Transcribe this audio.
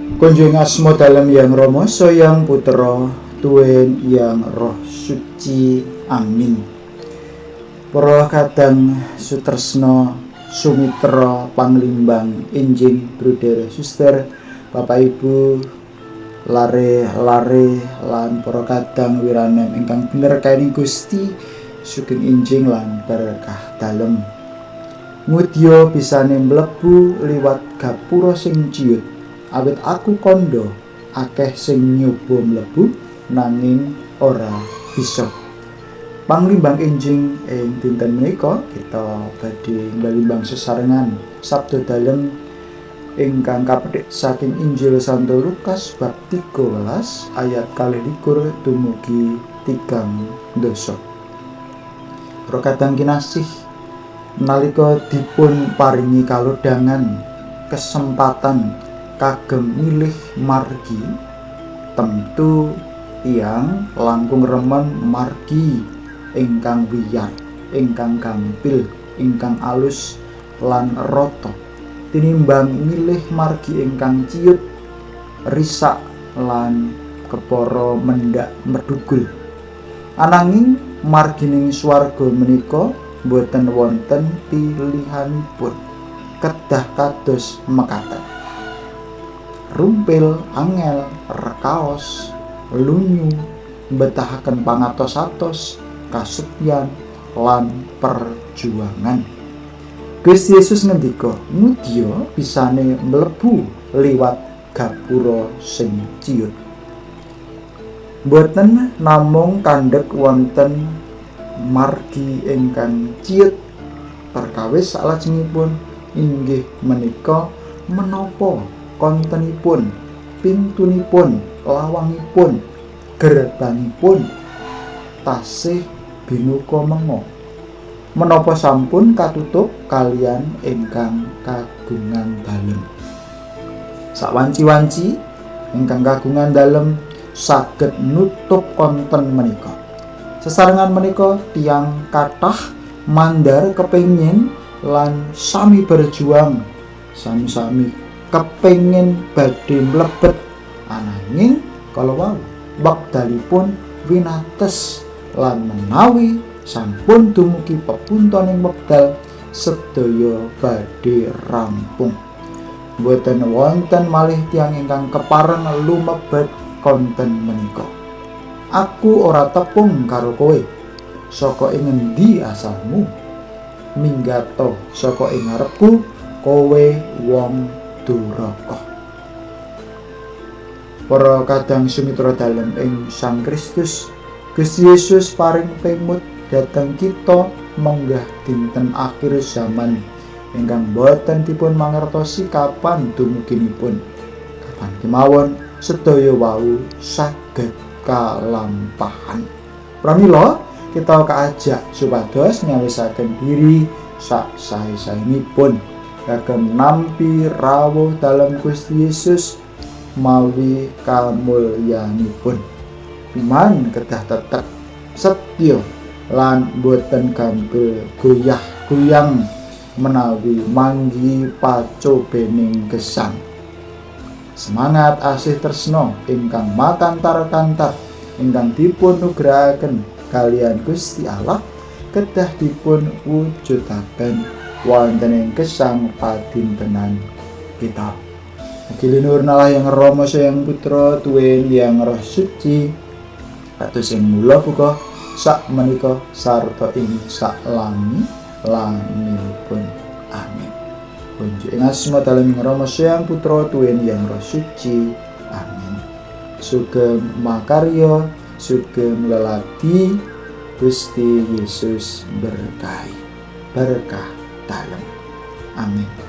Kunjung asma dalem yang Rama Sang Putra tuwin yang Roh Suci. Amin. Para kadang sutresna sumitra panglimbang enjing bruder suster Bapak Ibu lare lan para kadang wiranem ingkang bener kaening Gusti sugeng enjing lan berkah dalem. Mudya bisane mlebu liwat gapura sing ciut. Awit aku kondo akeh sing nyoba mlebu nanging ora bisa. Panglimbang enjing ing dinten menika kita badhe nglimbang sesarengan sabda dalem ingkang kapethik saking Injil Santo Lukas bab 13 ayat 21 dumugi 3. Para kadang kinasih, nalika dipun paringi kalodhangan kesempatan kagem milih margi, tentu tiyang langkung remen margi ingkang wiyar, ingkang gampil, ingkang alus lan rata tinimbang milih margi ingkang ciut, risak lan kepara mendak medhugul. Ananging margining swarga menika boten wonten pilihanipun, kedah kados mekaten. Rumpil, angel, rekaos, lunyu, mbetahaken pangatos-atos, kasupyan, lan perjuangan. Gusti Yesus ngendika, mudya bisane mlebu liwat gapura sing ciut. Boten namung kandhek wonten margi ingkang ciut, perkawis salajengipun inggih menika menapa kontenipun, pintunipun, lawangipun, gerbangipun tasih binuka menga. Menapa sampun katutup kalian ingkang kagungan dalem. Sawanci-wanci ingkang kagungan dalem saged nutup konten menika. Sesarengan menika tiyang kathah mandar kepengin lan sami berjuang, sami-sami kepengin badhe mlebet, ananging kalawau wekdalipun winates lan menawi sampun dumugi pepuntoning wekdal sedaya badhe rampung. Boten wonten malih tiyang ingkang kepareng lumebet konten menika. Aku ora tepung karo kowe. Saka ing endi asalmu? Minggato saka ing ngarepku, kowe wong duraka. Para kadang sumitra dalem ing Sang Kristus, Gusti Yesus paring pemut dhateng kita menggah dinten akhir zaman ingkang boten dipun mangertosi kapan dumuginipun. Kapan kemawon sedaya wau saged kalampahan. Pramila kita kaajak supados nyawisaken diri sak sae-saenipun kagem nampi rawuh dalam Gusti Yesus mawi kamulyanipun. Iman kedah tetep setya lan boten gampil goyah-goyang menawi manggi pacobening gesang. Semangat asih tresna ingkang makantar-kantar ingkang dipun nugrahaken kalian Gusti Allah kedah dipun wujudaken wonten ing gesang padintenan kita. Mugi linurnalah yang Rama Sang Putra tuwin yang Roh Suci kados sing mula buka sak menika sarta ing sak langinipun. Amin. Kunjuk ing asma dalem Rama Sang Putra tuwin yang Roh Suci. Amin. Sugeng makarya, sugeng lelati Gusti Yesus berkahi berkah dalem. Amin.